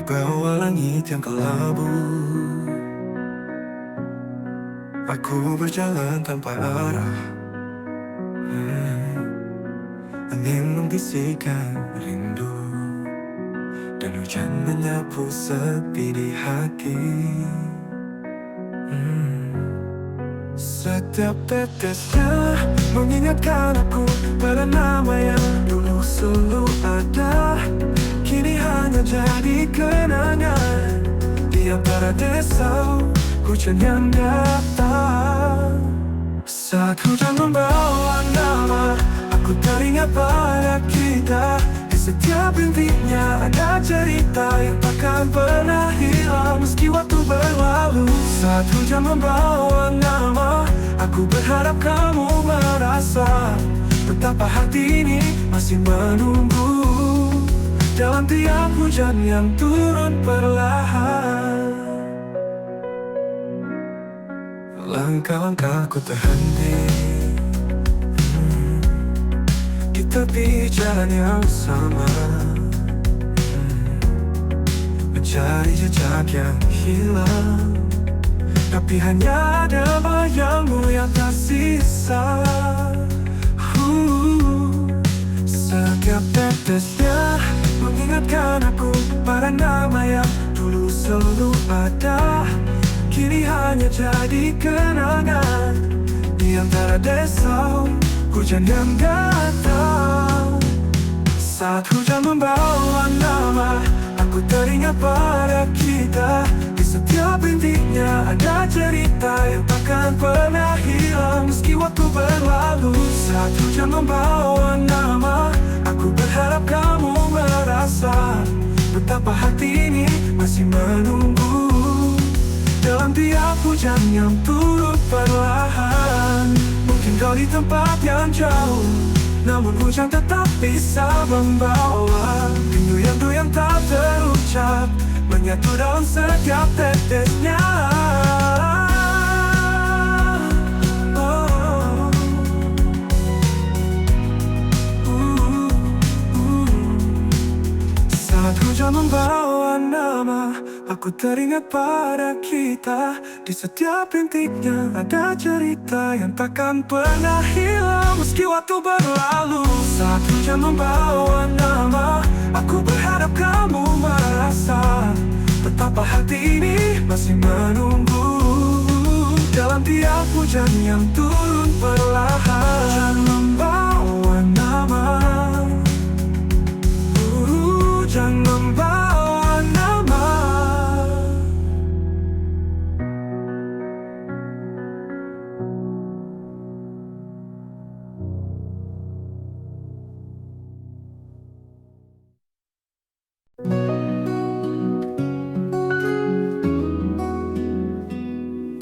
bawah langit yang kelabu, aku berjalan tanpa arah. Angin membisikkan rindu, dan hujan menyapu sepi di hati. Setiap tetesnya mengingatkan aku pada nama yang dulu selalu ada, kini hanya jadi kenangan di antara desa hujan yang datang. Saat hujan membawa nama, aku teringat pada kita. Di setiap rintiknya ada cerita yang takkan pernah hilang meski waktu berlalu. Saat hujan membawa nama, aku berharap kamu merasa betapa hati ini masih menunggu dalam tiap hujan yang turun perlahan. Langkah-langkahku terhenti di tepi jalan yang sama, mencari jejak yang hilang, tapi hanya ada bayangmu yang tersisa. Setiap tetesnya mengingatkan aku pada nama yang dulu selalu ada, kini hanya jadi kenangan di antara desa hujan yang datang. Saat hujan membawa nama, aku teringat pada kita. Di setiap rintiknya ada cerita yang takkan pernah hilang meski waktu berlalu. Saat hujan membawa nama, aku berharap kamu merasa betapa hati ini masih menunggu dalam tiap hujan yang turut perlahan. Mungkin kau di tempat yang jauh, namun hujan tetap bisa membawa rindu yang tak terucap, menyatu dalam setiap tetesnya. Saat hujan membawa nama, aku teringat pada kita. Di setiap rintiknya ada cerita yang takkan pernah hilang meski waktu berlalu. Saat hujan membawa nama, aku berharap kamu merasa betapa hati ini masih menunggu dalam tiap hujan yang turun perlahan. Hujan membawa nama, hujan membawa nama.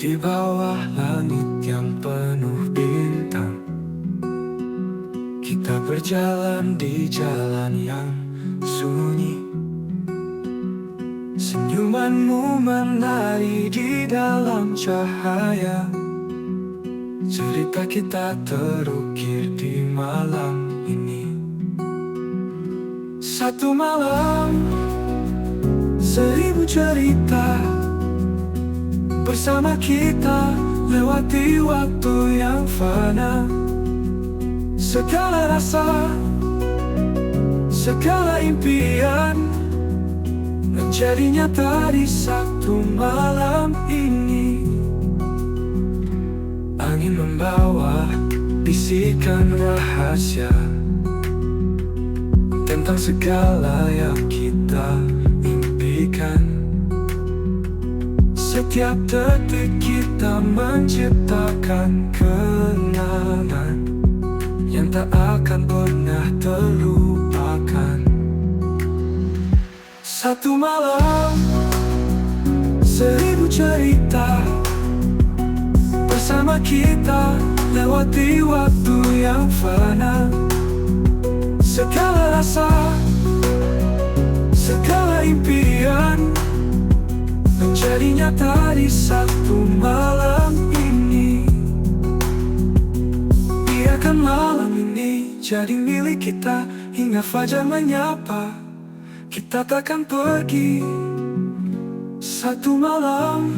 Di bawah langit yang penuh bintang, kita berjalan di jalan yang sunyi. Senyumanmu menari di dalam cahaya, cerita kita terukir di malam ini. Satu malam, 1000 cerita bersama kita lewati waktu yang fana. Segala rasa, segala impian menjadi nyata di satu malam ini. Angin membawa bisikan rahasia tentang segala yang kita impikan. Setiap detik kita menciptakan kenangan yang tak akan pernah terlupakan. Satu malam, 1000 cerita bersama kita lewati waktu yang fana. Segala rasa, segala impian menjadi nyata di satu malam ini. Biarkan malam ini jadi milik kita hingga fajar menyapa. Kita takkan pergi Satu malam,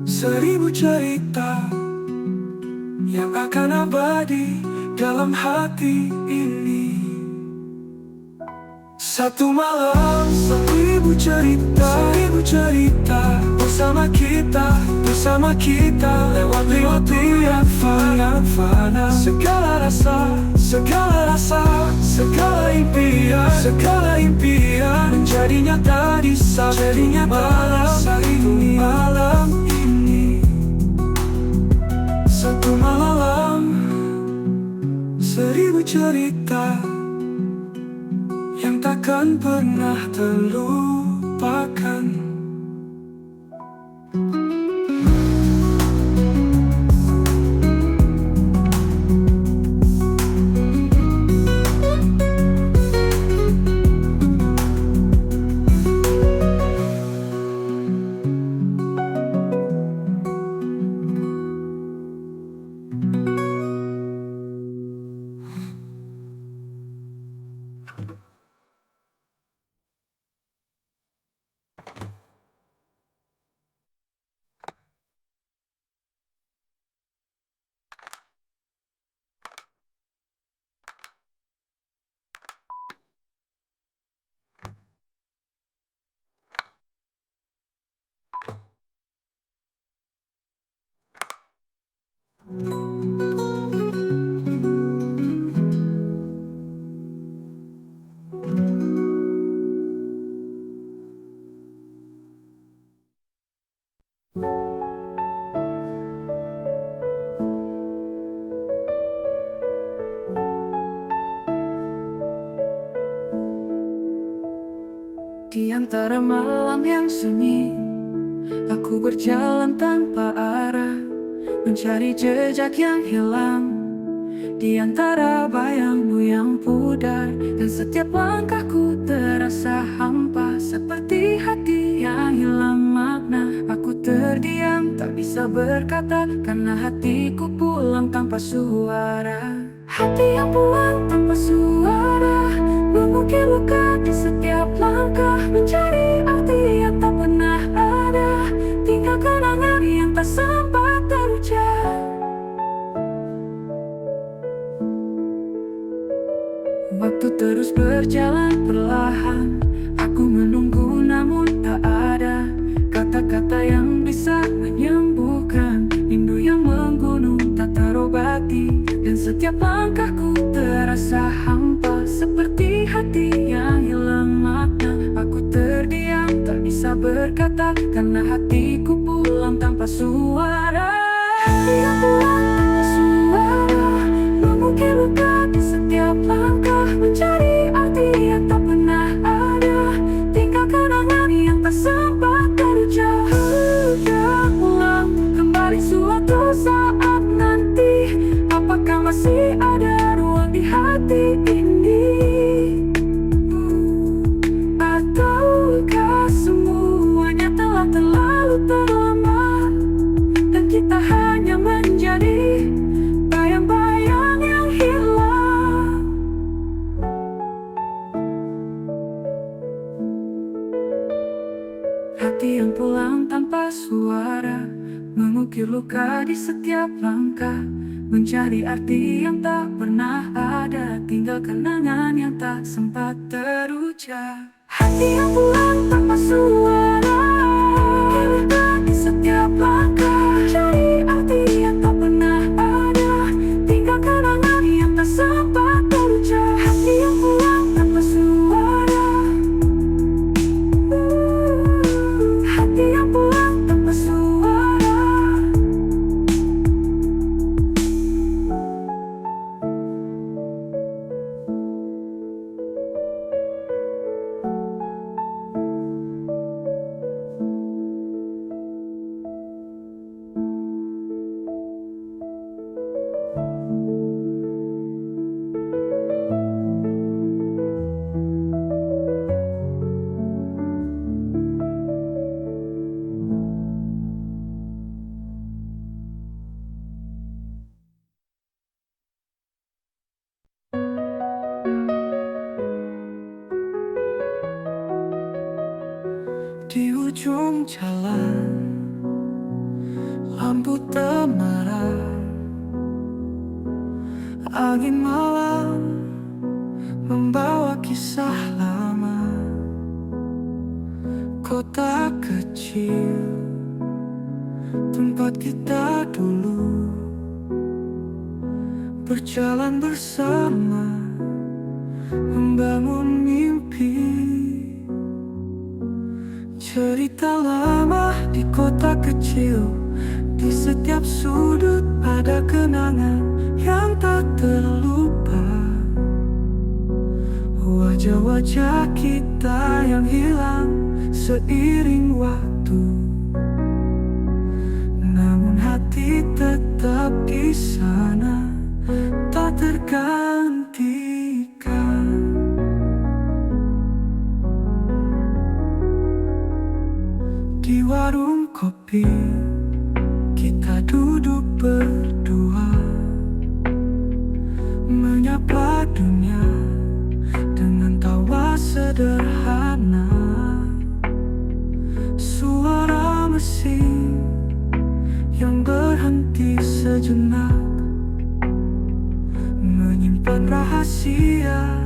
1000 cerita yang akan abadi dalam hati ini. Satu malam, 1000 cerita, 1000 cerita bersama kita lewat yang fana. Segala rasa, segala impian menjadi nyata di satu malam ini. Satu malam, 1000 cerita yang takkan pernah terlupakan. Di antara malam yang sunyi, aku berjalan tanpa arah, mencari jejak yang hilang. Di antara bayangmu yang pudar, dan setiap langkahku terasa hampa, seperti hati yang hilang makna. Aku terdiam, tak bisa berkata, karena hatiku pulang tanpa suara. Hati yang pulang tanpa suara, mengukir luka di setiap langkah, mencari arti yang tak pernah ada, tinggal kenangan yang tak sempat terucap. Waktu terus berjalan perlahan, aku menunggu namun tak ada kata-kata yang bisa menyembuhkan rindu yang menggunung tak terobati. Dan setiap langkahku terasa hampa, seperti hati yang hilang makna. Aku terdiam, tak bisa berkata, karena hatiku pulang tanpa suara. Hati yang pulang tanpa suara, mengukir luka di setiap langkah, mencari arti yang tak pernah ada, tinggal kenangan yang tak sempat terucap. Hujan pulang kembali suatu saat nanti, apakah masih ada ruang di hati ini? Ataukah semuanya telah terlalu terlambat, dan kita hanya menjadi bayang-bayang yang hilang? Hati yang pulang tanpa suara, mengukir luka di setiap langkah, mencari arti yang tak pernah ada, tinggal kenangan yang tak sempat terucap. Hati yang pulang tanpa suara, mengukir luka di setiap langkah, mencari arti yang tak pernah ada, tinggal kenangan yang tak sempat terucap. Hati yang pulang tanpa suara, hati yang pulang tanpa suara. ujung jalan, lampu temaram, angin malam membawa kisah lama. Kota kecil, tempat kita dulu berjalan bersama, membangun mimpi. Cerita lama di kota kecil, di setiap sudut ada kenangan yang tak terlupa. Wajah-wajah kita yang hilang seiring waktu, namun hati tetap di sana, tak tergantikan. Di warung kopi kita duduk berdua, menyapa dunia dengan tawa sederhana. Suara mesin yang berhenti sejenak menyimpan rahasia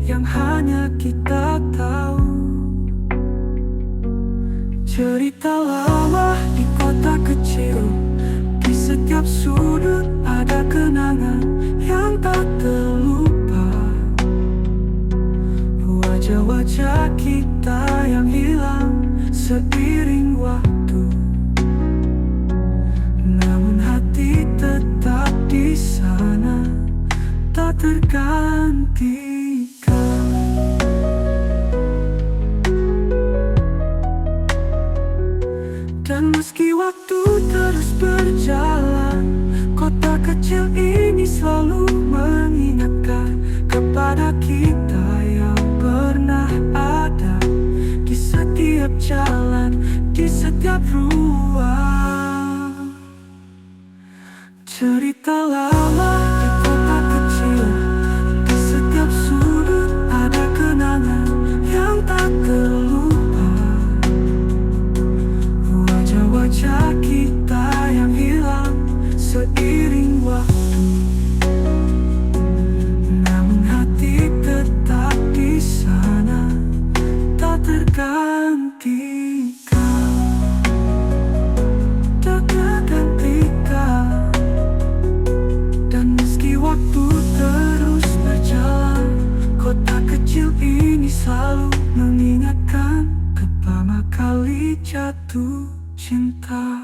yang hanya kita tahu. Cerita lama di kota kecil, di setiap sudut ada kenangan yang tak terlupa. Wajah-wajah kita yang hilang seiring waktu, namun hati tetap di sana, tak tergantikan. Dan meski waktu terus berjalan, kota kecil ini selalu mengingatkan kepada kita yang pernah ada di setiap jalan, di setiap ruang. Cerita lama di kota kecil, di setiap sudut ada kenangan yang tak terlupa. Wajah kita yang hilang seiring waktu, namun hati tetap di sana, tak tergantikan. Tak tergantikan. Dan meski waktu terus berjalan, kota kecil ini selalu mengingatkan pertama kali jatuh cinta.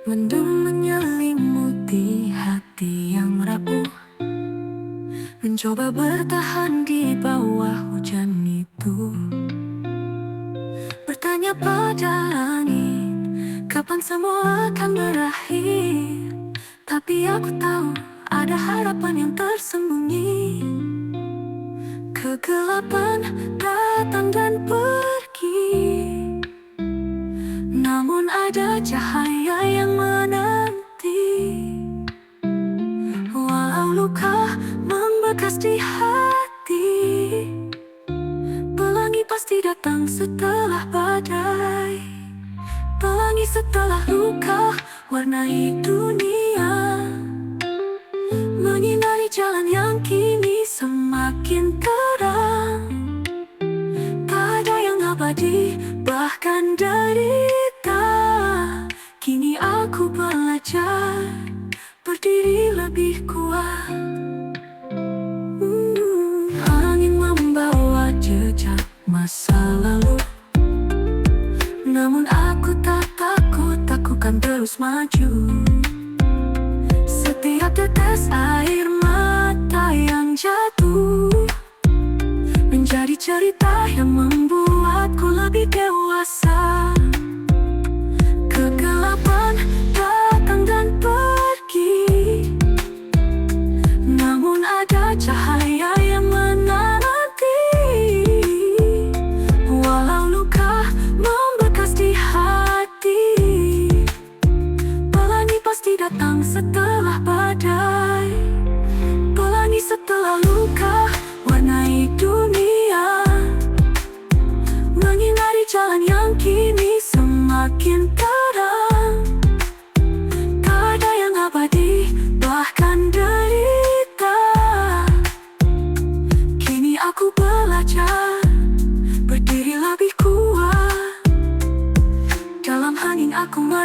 Mendung menyelimuti hati yang rapuh, mencoba bertahan di bawah hujan itu. Bertanya pada langit, kapan semua akan berakhir? Tapi aku tahu ada harapan yang tersembunyi. Kegelapan datang dan pergi, namun ada cahaya yang menanti. Walau luka membekas di hati, pelangi pasti datang setelah badai. Pelangi setelah luka, warnai dunia, menyinari jalan yang kini semakin terang. Tak ada yang abadi, bahkan derita. Kini aku belajar berdiri lebih kuat. Angin membawa jejak masa lalu, namun aku tak takut, aku kan terus maju. Setiap tetes air mata yang jatuh menjadi cerita yang membuatku lebih dewasa. Kegelapan datang dan pergi, namun ada cahaya yang menanti. Walau luka membekas di hati,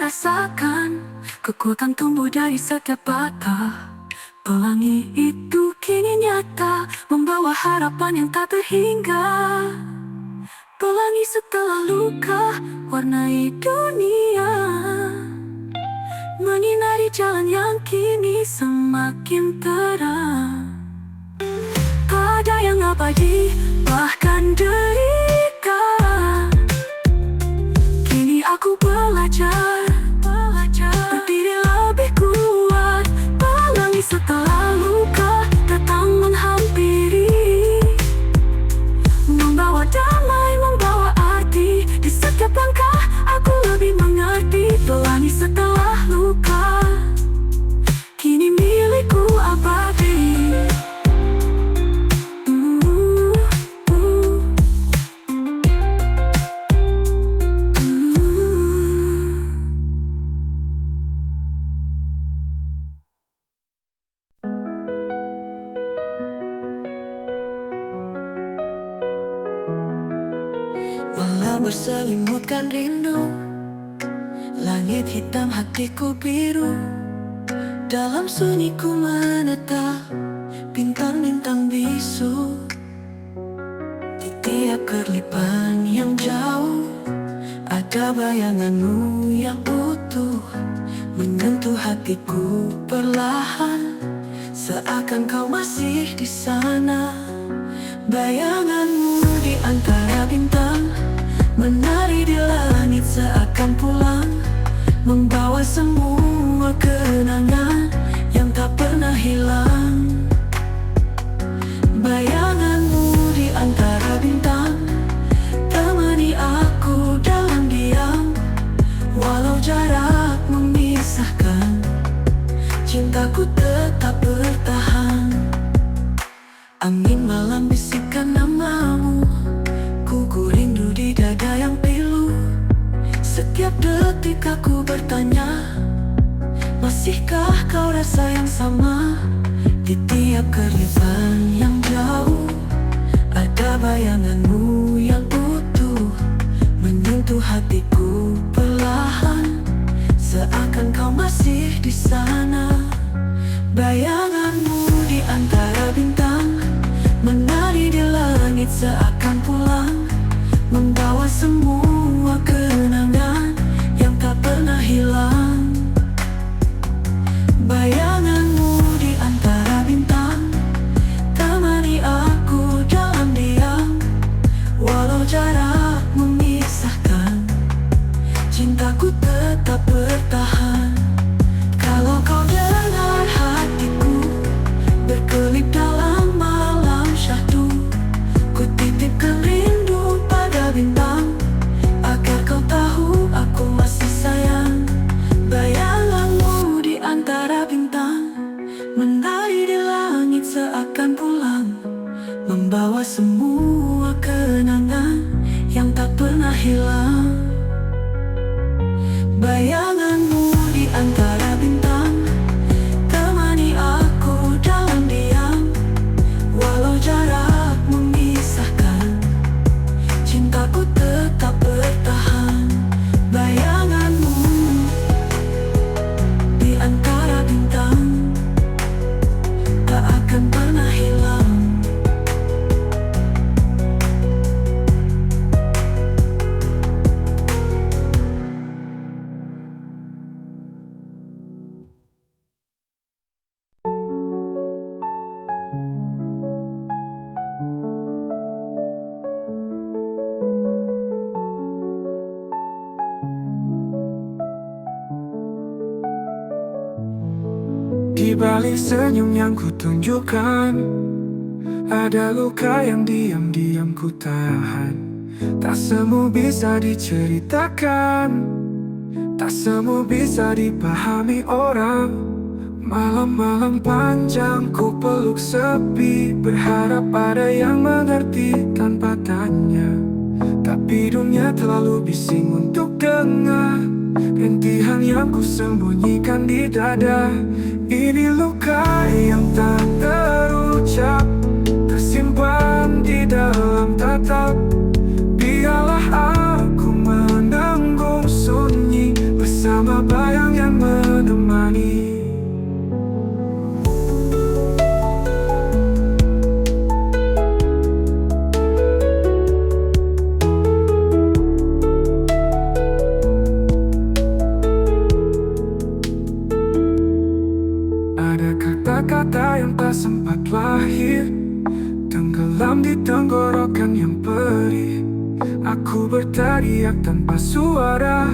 rasakan, kekuatan tumbuh dari setiap patah. Pelangi itu kini nyata, membawa harapan yang tak terhingga. Pelangi setelah luka, warnai dunia, menyinari jalan yang kini semakin terang. Tak ada yang abadi, bahkan derita. Kini aku belajar berdiri lebih kuat. Pelangi setelah luka datang menghampiri, membawa damai, membawa arti. Di setiap langkah aku lebih mengerti. Pelangi setelah luka kini milikku abadi. Malam berselimutkan rindu, langit hitam hatiku biru. Dalam sunyiku menetap bintang-bintang bisu. Di tiap kerlipan yang jauh ada bayanganmu yang utuh, menyentuh hatiku perlahan, seakan kau masih di sana. Bayanganmu di antara bintang, menari di langit seakan pulang, membawa semua kenangan yang tak pernah hilang. Bayanganmu di antara bintang, temani aku dalam diam. Walau jarak memisahkan, cintaku tetap bertahan. Angin malam bisikan namamu, ku rindu di dada yang pilu. Setiap detik aku bertanya, masihkah kau rasa yang sama? Di tiap kerlipan yang jauh ada bayanganmu yang utuh, menyentuh hatiku perlahan, seakan kau masih di sana. Bayanganmu di antara bintang, menari di langit seakan pulang, membawa semua kenangan yang tak pernah hilang. Bayanganmu di antara bintang, temani aku dalam diam. Walau jarak memisahkan, cintaku tetap bertahan. Kalau kau dengar hatiku berkelip dalam malam syahdu, ku titipkan rindu pada bintang, agar kau tahu aku masih sayang. Bayanganmu di antara bintang, menari di langit seakan pulang, membawa semua kenangan yang tak pernah hilang. Bayanganmu di antara bintang, temani aku dalam diam. Walau jarak memisahkan, cintaku tetap bertahan. Bayanganmu di antara bintang, tak akan pernah hilang. Di balik senyum yang ku tunjukkan, ada luka yang diam-diam ku tahan. Tak semua bisa diceritakan, tak semua bisa dipahami orang. Malam-malam panjang ku peluk sepi, berharap ada yang mengerti tanpa tanya. Tapi dunia terlalu bising untuk dengar rintihan yang ku sembunyikan di dada. Ini luka yang tak terucap, tersimpan di dalam tatap. Biarlah aku menanggung sunyi bersama Aku berteriak tanpa suara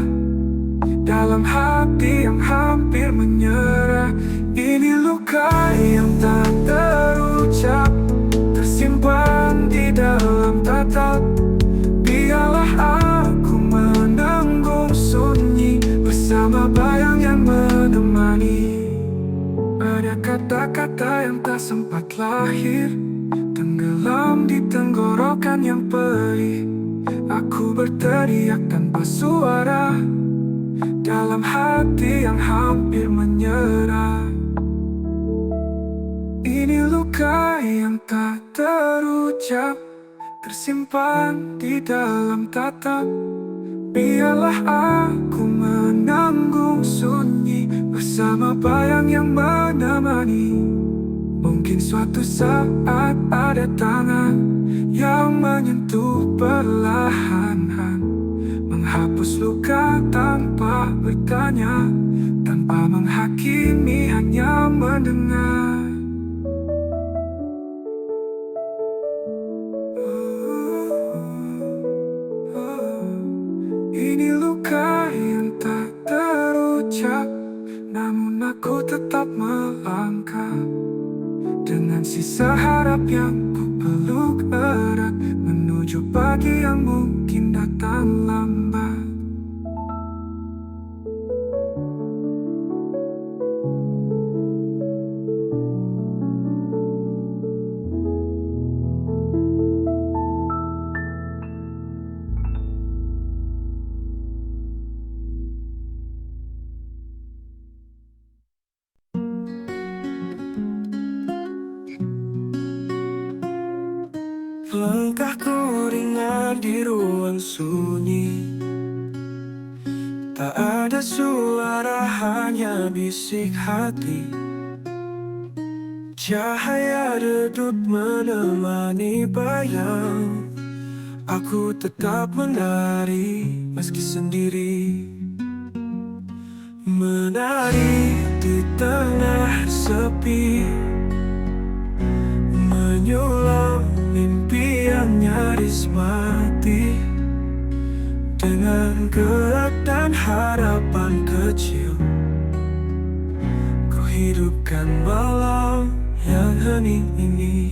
dalam hati yang hampir menyerah. Ini luka yang tak terucap, tersimpan di dalam tatap. Biarlah aku menanggung sunyi bersama bayang yang menemani. Ada kata-kata yang tak sempat lahir, tenggelam di tenggorokan yang perih. Aku berteriak tanpa suara dalam hati yang hampir menyerah. Ini luka yang tak terucap, tersimpan di dalam tatap. Biarlah aku menanggung sunyi bersama bayang yang menemani. Mungkin suatu saat ada tangan yang menyentuh perlahan, menghapus luka tanpa bertanya, tanpa menghakimi, hanya mendengar. Ini luka yang tak terucap, namun aku tetap melangkah dengan sisa harap yang ku peluk erat, menuju pagi yang mungkin datang lambat. Langkahku ringan di ruang sunyi, tak ada suara, hanya bisik hati. Cahaya redup menemani bayang. Aku tetap menari meski sendiri, menari di tengah sepi, menyulam mimpi yang nyaris mati. Dengan gerak dan harapan kecil, ku hidupkan malam yang hening ini.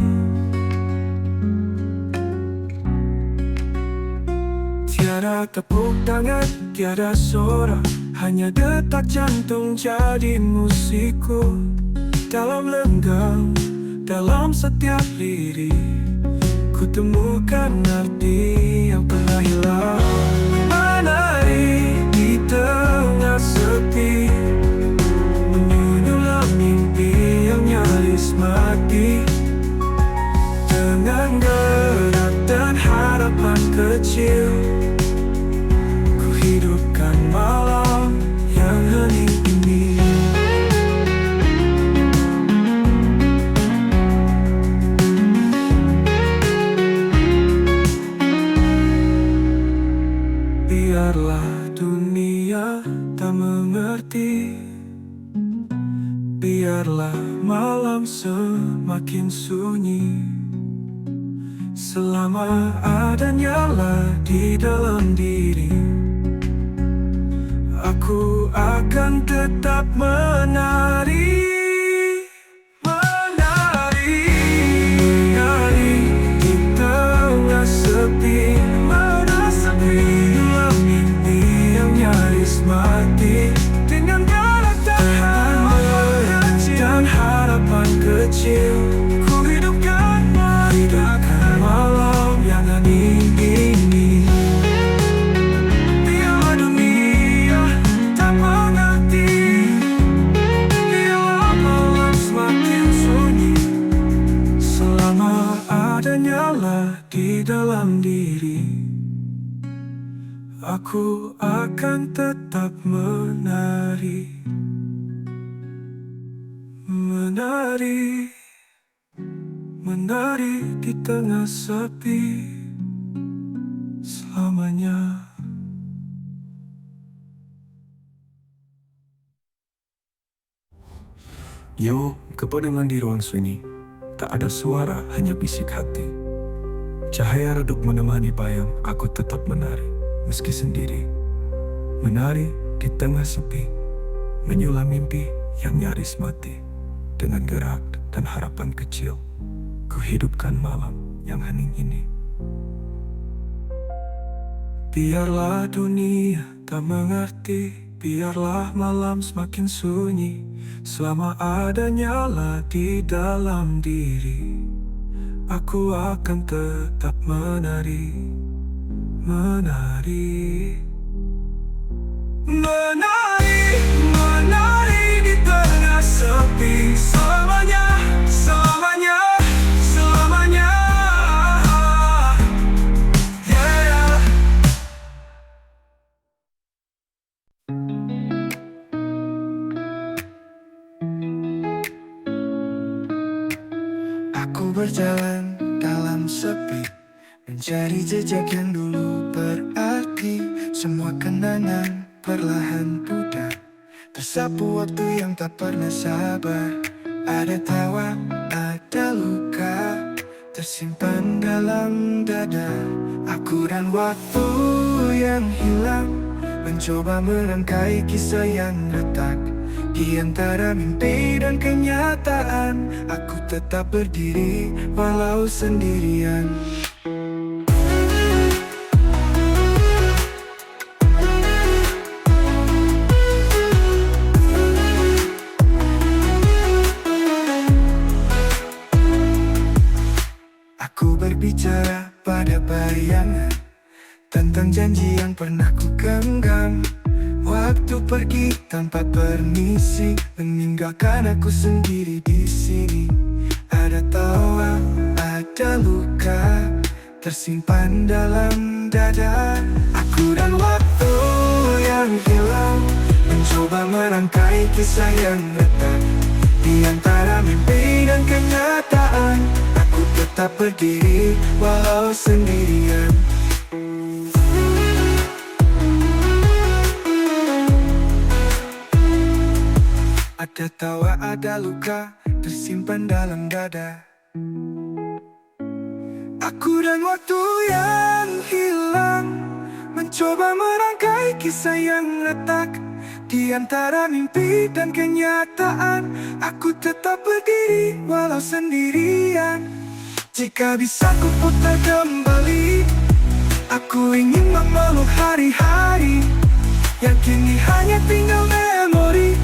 Tiada tepuk tangan, tiada suara, hanya detak jantung jadi musikku. Dalam lenggang, dalam setiap lirik, ku temukan arti yang pernah hilang. Menari di tengah sepi, menyulam mimpi yang nyaris mati. Dengan gerak dan harapan kecil, ku hidupkan malam yang hening ini. Biarlah dunia tak mengerti, biarlah malam semakin sunyi, selama ada nyala di dalam diri, aku akan tetap menari. Menari, menari di tengah sepi, menyulam mimpi yang nyaris mati. Dengan gerak dan harapan kecil, ku hidupkan malam yang hening ini. Biarlah dunia tak mengerti, biarlah malam semakin sunyi, selama ada nyala di dalam diri, aku akan tetap menari. Menari, menari di tengah sepi selamanya. Yo, kependengan di ruang sunyi, tak ada suara, hanya bisik hati. Cahaya redup menemani bayang, aku tetap menari, meski sendiri. Menari di tengah sepi, menyulam mimpi yang nyaris mati. Dengan gerak dan harapan kecil, ku hidupkan malam yang hening ini. Biarlah dunia tak mengerti, biarlah malam semakin sunyi, selama ada nyala di dalam diri, aku akan tetap menari, menari, menari, menari di tengah sepi. Selamanya, selamanya, selamanya. Yeah. Aku berjalan dalam sepi, mencari jejak yang dulu berarti. Semua kenangan perlahan pudar, tersapu waktu yang tak pernah sabar. Ada tawa, ada luka, tersimpan dalam dada. Aku dan waktu yang hilang, mencoba merangkai kisah yang retak. Di antara mimpi dan kenyataan, aku tetap berdiri walau sendirian. Aku berbicara pada bayangan tentang janji yang pernah ku genggam. Waktu pergi tanpa permisi, meninggalkan aku sendiri di sini. Ada tawa, ada luka, tersimpan dalam dada. Aku dan waktu yang hilang, mencoba merangkai kisah yang retak. Di antara mimpi dan kenyataan, aku tetap berdiri walau sendirian. Ada tawa, ada luka, tersimpan dalam dada. Aku dan waktu yang hilang, mencoba merangkai kisah yang retak. Di antara mimpi dan kenyataan, aku tetap berdiri walau sendirian. Jika bisa ku putar kembali, aku ingin memeluk hari-hari yang kini hanya tinggal memori,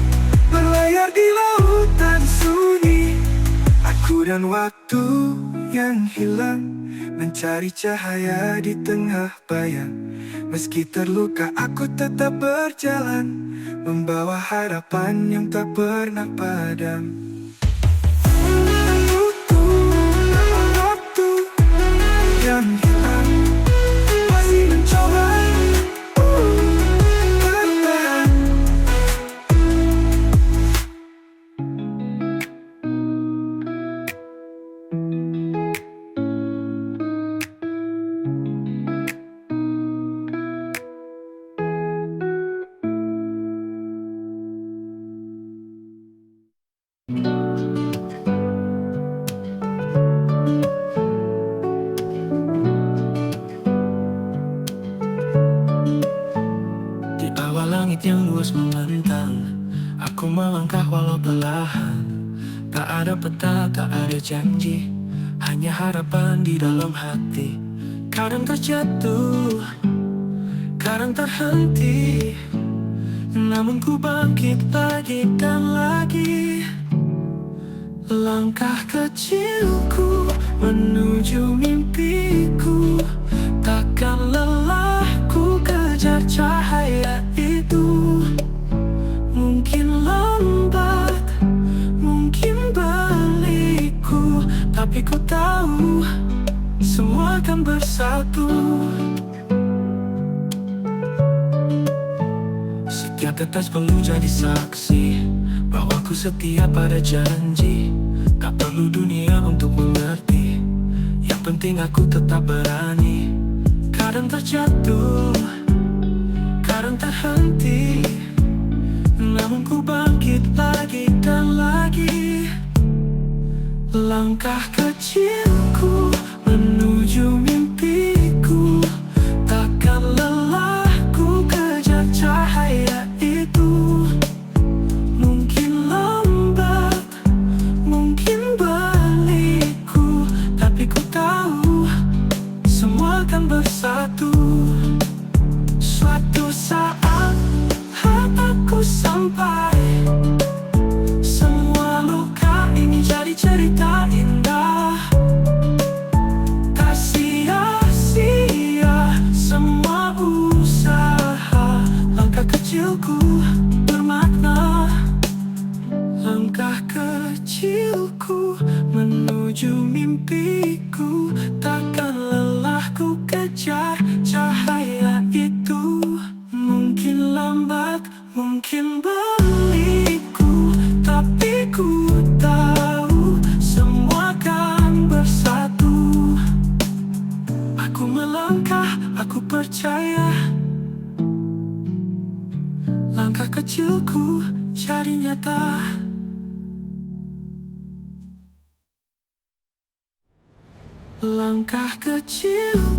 berlayar di lautan sunyi. Aku dan waktu yang hilang, mencari cahaya di tengah bayang. Meski terluka, aku tetap berjalan, membawa harapan yang tak pernah padam. Waktu yang hilang, masih mencoba bertahan. Di bawah langit yang luas membentang, aku melangkah walau perlahan. Tak ada peta, tak ada janji, hanya harapan di dalam hati. Kadang terjatuh, kadang terhenti, namun ku bangkit lagi dan lagi. Langkah kecilku menuju mimpiku, takkan lelah ku kejar cahaya itu. Mungkin lambat, mungkin berliku, tapi ku tahu semua akan bersatu. Setiap tetes perlu jadi saksi bahwa ku setia pada janji. Tak perlu dunia untuk mengerti, yang penting aku tetap berani. Kadang terjatuh, kadang terhenti, namun ku bangkit lagi dan lagi. Langkah kecilku menuju mimpi. usaha, langkah kecilku bermakna. Langkah kecilku menuju mimpiku, takkan lelah ku kejar cahaya itu. Mungkin lambat, mungkin berliku, tapi ku tahu semua akan bersatu. Aku melangkah, aku percaya, langkah kecilku jadi nyata. Langkah kecil